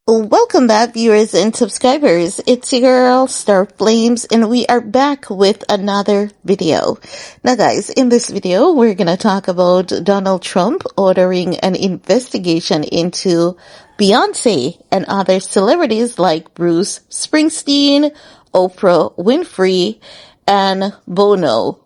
Welcome back, viewers and subscribers. It's your girl, Star Flames, and we are back with another video. Now guys, in this video, we're gonna talk about Donald Trump ordering an investigation into Beyonce and other celebrities like Bruce Springsteen, Oprah Winfrey, and Bono.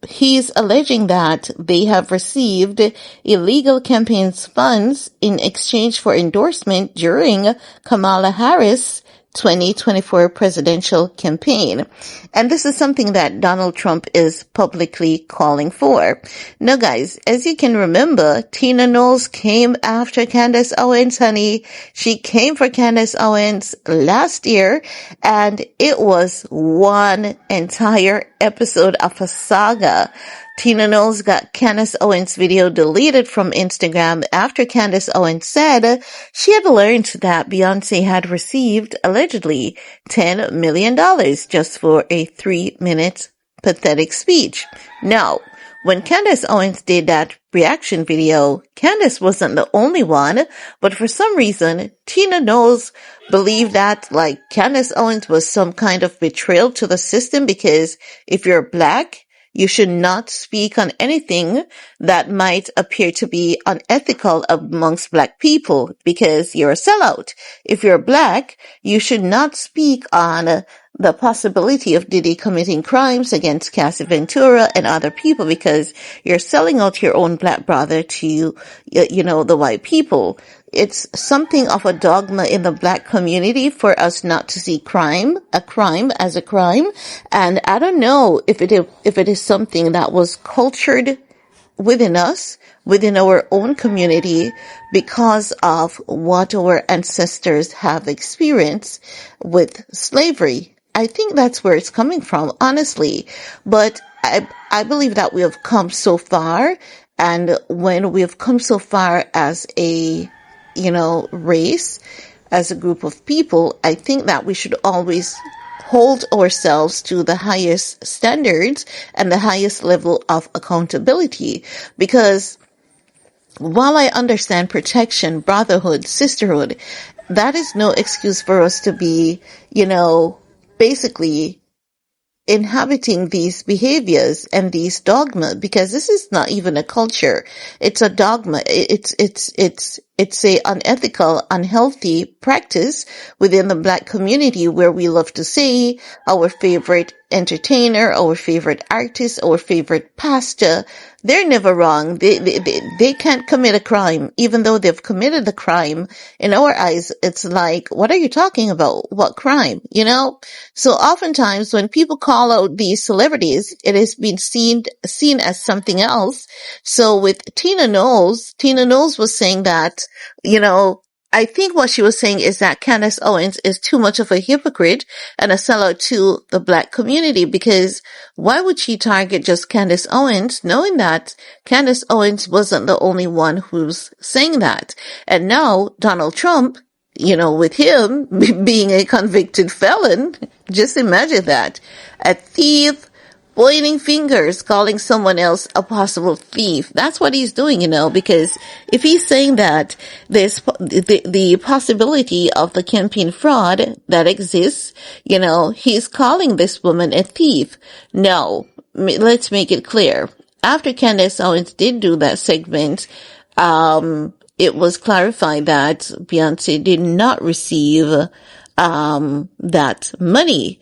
He's alleging that they have received illegal campaign funds in exchange for endorsement during Kamala Harris' 2024 presidential campaign. And this is something that Donald Trump is publicly calling for. Now guys, as you can remember, Tina Knowles came after Candace Owens, honey. She came for Candace Owens last year, and it was one entire episode of a saga. Tina Knowles got Candace Owens' video deleted from Instagram after Candace Owens said she had learned that Beyonce had received, allegedly, $10 million just for a 3-minute pathetic speech. Now, when Candace Owens did that reaction video, Candace wasn't the only one, but for some reason, Tina Knowles believed that, Candace Owens was some kind of betrayal to the system because if you're black, you should not speak on anything that might appear to be unethical amongst black people because you're a sellout. If you're black, you should not speak on the possibility of Diddy committing crimes against Cassie Ventura and other people because you're selling out your own black brother to, the white people. It's something of a dogma in the black community for us not to see a crime as a crime. And I don't know if it is something that was cultured within us, within our own community, because of what our ancestors have experienced with slavery. I think that's where it's coming from, honestly. But I believe that we have come so far, and when we have come so far as a race, as a group of people, I think that we should always hold ourselves to the highest standards and the highest level of accountability. Because while I understand protection, brotherhood, sisterhood, that is no excuse for us to be, basically inhabiting these behaviors and these dogma, because this is not even a culture. It's a dogma. It's a unethical, unhealthy practice within the black community where we love to say our favorite entertainer, our favorite artist, our favorite pastor. They're never wrong. They can't commit a crime, even though they've committed a crime. In our eyes, it's like, what are you talking about? What crime? So oftentimes when people call out these celebrities, it has been seen as something else. So with Tina Knowles was saying that, I think what she was saying is that Candace Owens is too much of a hypocrite and a sellout to the black community, because why would she target just Candace Owens, knowing that Candace Owens wasn't the only one who's saying that? And now Donald Trump, with him being a convicted felon, just imagine that. A thief, pointing fingers, calling someone else a possible thief. That's what he's doing, because if he's saying that there's the possibility of the campaign fraud that exists, he's calling this woman a thief. No, let's make it clear. After Candace Owens did do that segment, it was clarified that Beyonce did not receive that money.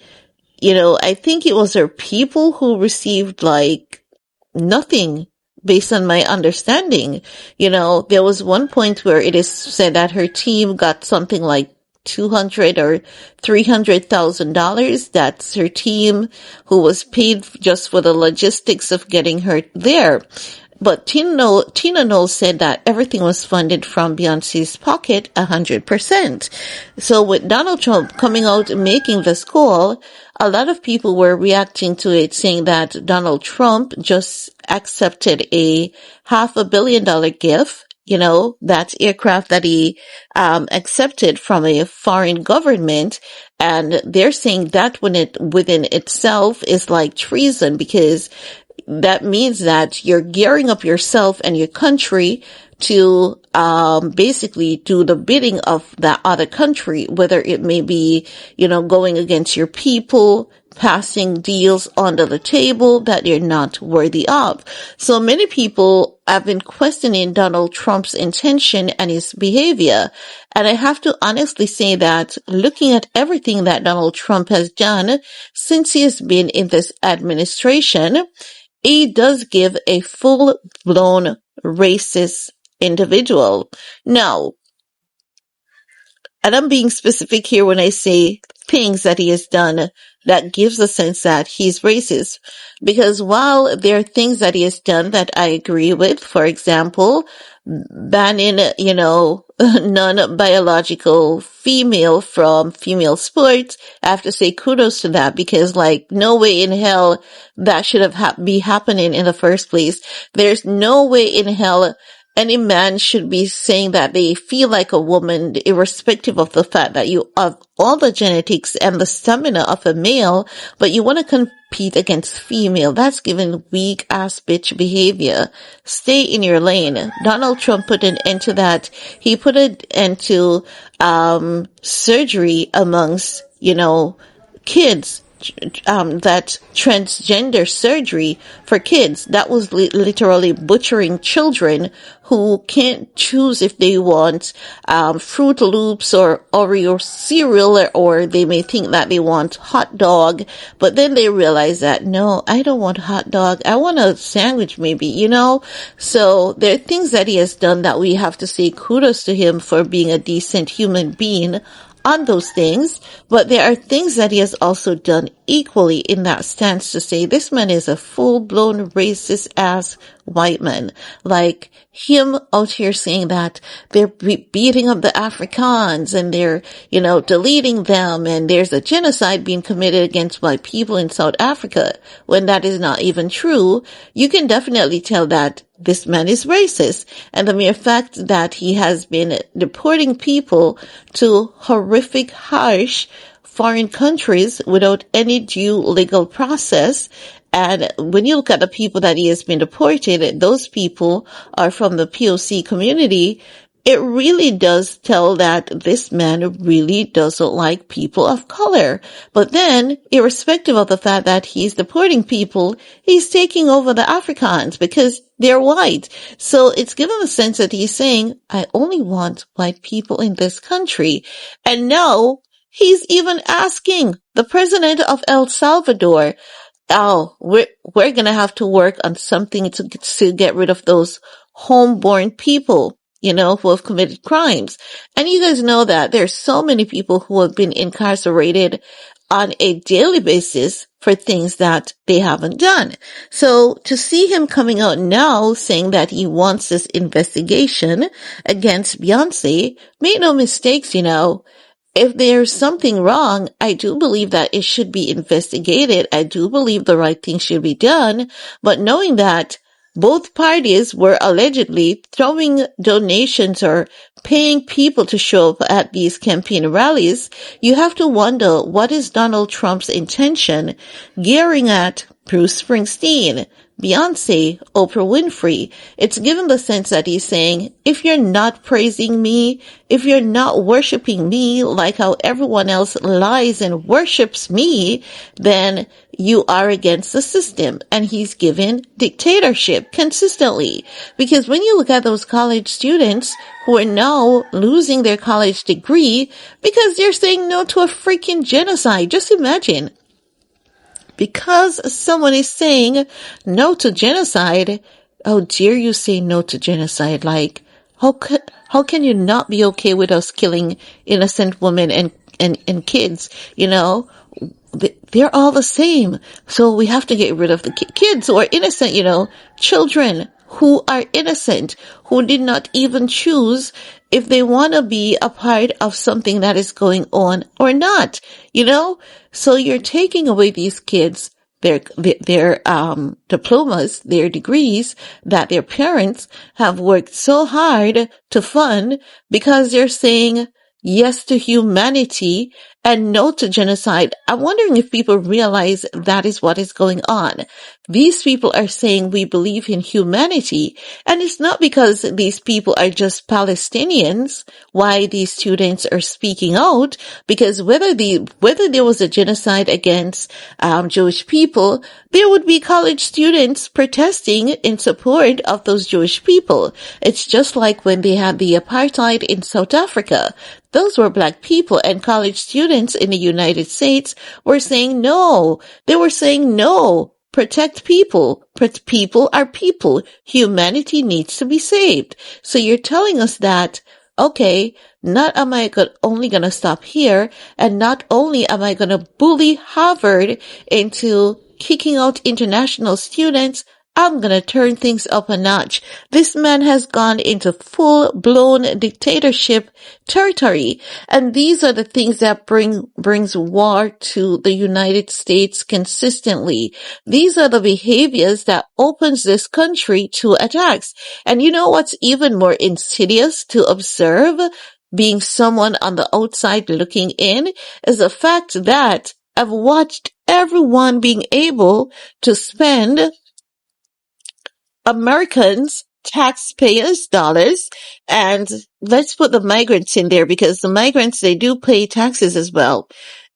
I think it was her people who received nothing based on my understanding. There was one point where it is said that her team got something like $200,000 or $300,000. That's her team who was paid just for the logistics of getting her there. But Tina Knowles said that everything was funded from Beyonce's pocket 100%. So with Donald Trump coming out and making this call, a lot of people were reacting to it, saying that Donald Trump just accepted a $500 million gift, that aircraft that he accepted from a foreign government. And they're saying that within itself is like treason, because that means that you're gearing up yourself and your country to basically do the bidding of that other country, whether it may be, going against your people, passing deals under the table that you're not worthy of. So many people have been questioning Donald Trump's intention and his behavior. And I have to honestly say that looking at everything that Donald Trump has done since he has been in this administration, he does give a full-blown racist individual. Now, and I'm being specific here when I say things that he has done that gives a sense that he's racist. Because while there are things that he has done that I agree with, for example, banning, non-biological female from female sports, I have to say kudos to that because no way in hell that should have be happening in the first place. There's no way in hell any man should be saying that they feel like a woman, irrespective of the fact that you have all the genetics and the stamina of a male, but you want to compete against female. That's giving weak ass bitch behavior. Stay in your lane. Donald Trump put an end to that. He put an end to surgery amongst, kids. That transgender surgery for kids, that was literally butchering children who can't choose if they want Fruit Loops or Oreo cereal, or they may think that they want hot dog, but then they realize that, no, I don't want hot dog, I want a sandwich maybe, So there are things that he has done that we have to say kudos to him for being a decent human being on those things, but there are things that he has also done equally in that stance to say this man is a full-blown racist ass white man. Like him out here saying that they're beating up the Africans and they're, deleting them and there's a genocide being committed against white people in South Africa when that is not even true. You can definitely tell that this man is racist. And the mere fact that he has been deporting people to horrific, harsh foreign countries without any due legal process. And when you look at the people that he has been deported, those people are from the POC community. It really does tell that this man really doesn't like people of color. But then, irrespective of the fact that he's deporting people, he's taking over the Africans because they're white. So it's given the sense that he's saying, I only want white people in this country. And now, he's even asking the president of El Salvador, we're gonna have to work on something to get rid of those homeborn people, who have committed crimes. And you guys know that there's so many people who have been incarcerated on a daily basis for things that they haven't done. So to see him coming out now saying that he wants this investigation against Beyonce, make no mistakes, if there's something wrong, I do believe that it should be investigated. I do believe the right thing should be done. But knowing that both parties were allegedly throwing donations or paying people to show up at these campaign rallies, you have to wonder what is Donald Trump's intention gearing at Bruce Springsteen, Beyonce, Oprah Winfrey. It's given the sense that he's saying, if you're not praising me, if you're not worshiping me like how everyone else lies and worships me, then you are against the system. And he's given dictatorship consistently. Because when you look at those college students who are now losing their college degree because they're saying no to a freaking genocide, just imagine. Because someone is saying no to genocide, how dare you say no to genocide? Like, how can you not be okay with us killing innocent women and kids? They're all the same. So we have to get rid of the kids who are innocent, children who are innocent, who did not even choose if they want to be a part of something that is going on or not, So you're taking away these kids, their diplomas, their degrees that their parents have worked so hard to fund because they're saying yes to humanity, and no to genocide. I'm wondering if people realize that is what is going on. These people are saying we believe in humanity, and it's not because these people are just Palestinians why these students are speaking out, because whether there was a genocide against Jewish people, there would be college students protesting in support of those Jewish people. It's just like when they had the apartheid in South Africa. Those were black people, and college students in the United States were saying no. They were saying no. Protect people. People are people. Humanity needs to be saved. So you're telling us that, okay, not am I only going to stop here, and not only am I going to bully Harvard into kicking out international students, I'm gonna turn things up a notch. This man has gone into full-blown dictatorship territory, and these are the things that brings war to the United States consistently. These are the behaviors that opens this country to attacks. And you know what's even more insidious to observe, being someone on the outside looking in, is the fact that I've watched everyone being able to spend Americans, taxpayers' dollars, and let's put the migrants in there because the migrants, they do pay taxes as well.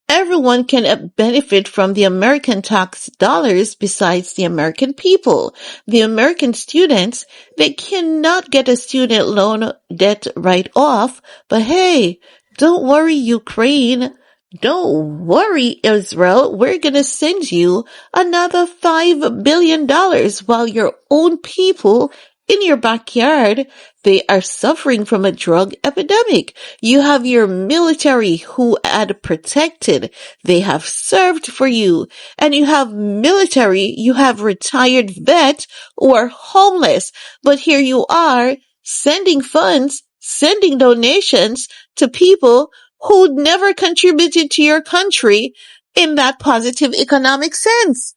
Everyone can benefit from the American tax dollars besides the American people. The American students, they cannot get a student loan debt write-off, but hey, don't worry, Ukraine. Don't worry, Israel. We're gonna send you another $5 billion while your own people in your backyard, they are suffering from a drug epidemic. You have your military who had protected. They have served for you. And you have military, you have retired vets who are homeless. But here you are sending funds, sending donations to people who never contributed to your country in that positive economic sense.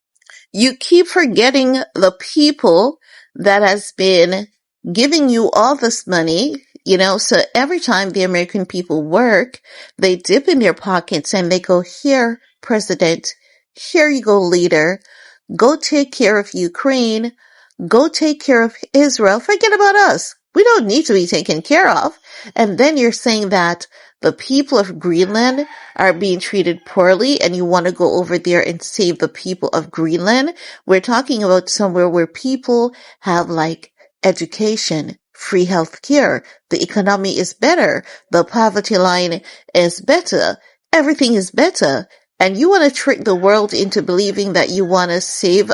You keep forgetting the people that has been giving you all this money, so every time the American people work, they dip in their pockets and they go, here, president, here you go, leader, go take care of Ukraine, go take care of Israel, forget about us. We don't need to be taken care of. And then you're saying that the people of Greenland are being treated poorly and you want to go over there and save the people of Greenland. We're talking about somewhere where people have education, free health care. The economy is better. The poverty line is better. Everything is better. And you want to trick the world into believing that you want to save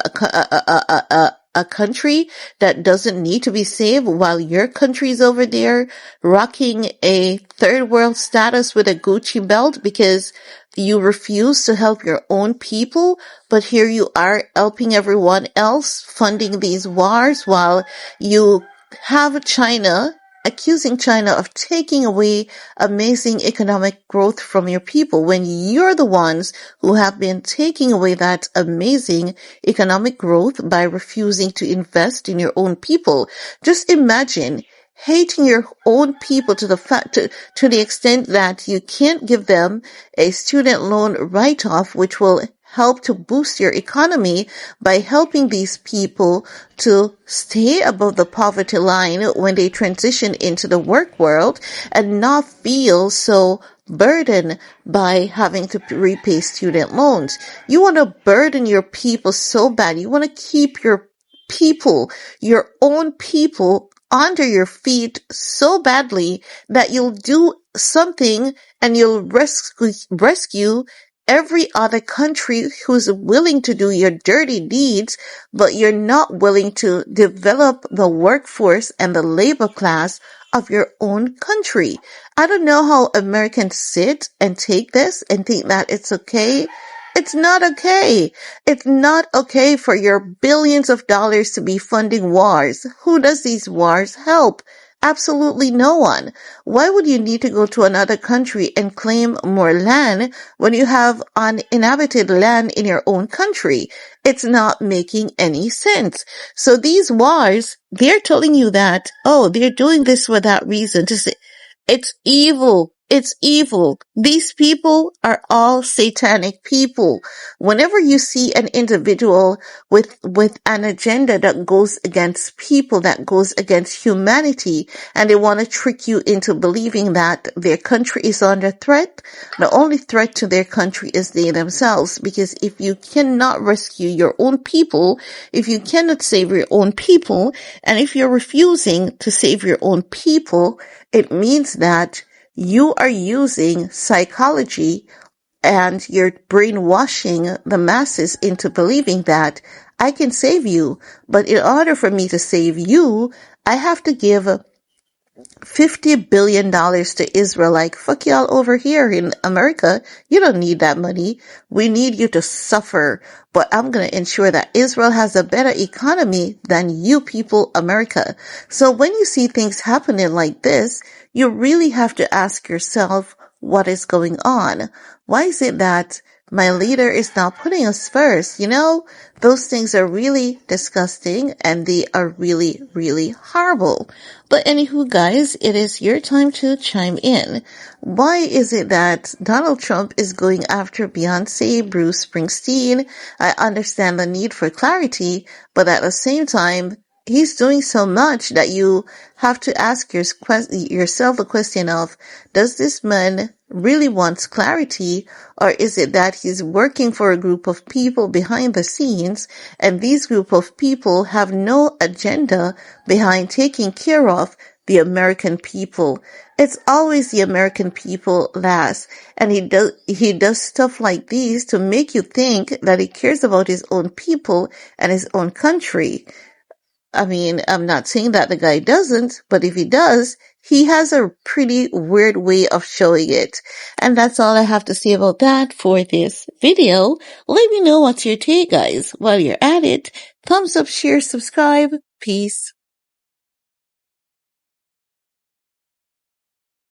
a country that doesn't need to be saved while your country's over there rocking a third world status with a Gucci belt because you refuse to help your own people, but here you are helping everyone else funding these wars while you have China accusing China of taking away amazing economic growth from your people when you're the ones who have been taking away that amazing economic growth by refusing to invest in your own people. Just imagine hating your own people to the extent that you can't give them a student loan write-off, which will help to boost your economy by helping these people to stay above the poverty line when they transition into the work world and not feel so burdened by having to repay student loans. You want to burden your people so bad. You want to keep your people, your own people, under your feet so badly that you'll do something and you'll rescue every other country who's willing to do your dirty deeds, but you're not willing to develop the workforce and the labor class of your own country. I don't know how Americans sit and take this and think that it's okay. It's not okay. It's not okay for your billions of dollars to be funding wars. Who does these wars help? Absolutely no one. Why would you need to go to another country and claim more land when you have uninhabited land in your own country? It's not making any sense. So these wars, they're telling you that, they're doing this for that reason. To say, it's evil. It's evil. These people are all satanic people. Whenever you see an individual with an agenda that goes against people, that goes against humanity, and they want to trick you into believing that their country is under threat, the only threat to their country is they themselves. Because if you cannot rescue your own people, if you cannot save your own people, and if you're refusing to save your own people, it means that you are using psychology and you're brainwashing the masses into believing that I can save you, but in order for me to save you, I have to give $50 billion to Israel. Like, fuck y'all over here in America. You don't need that money. We need you to suffer. But I'm going to ensure that Israel has a better economy than you people, America. So when you see things happening like this, you really have to ask yourself, what is going on? Why is it that my leader is not putting us first? You know, those things are really disgusting and they are really, really horrible. But anywho, guys, it is your time to chime in. Why is it that Donald Trump is going after Beyonce, Bruce Springsteen? I understand the need for clarity, but at the same time, he's doing so much that you have to ask yourself the question of, does this man really wants clarity, or is it that he's working for a group of people behind the scenes, and these group of people have no agenda behind taking care of the American people? It's always the American people last, and he does stuff like these to make you think that he cares about his own people and his own country. I mean, I'm not saying that the guy doesn't, but if he does, he has a pretty weird way of showing it. And that's all I have to say about that for this video. Let me know what's your take, guys. While you're at it, thumbs up, share, subscribe. Peace.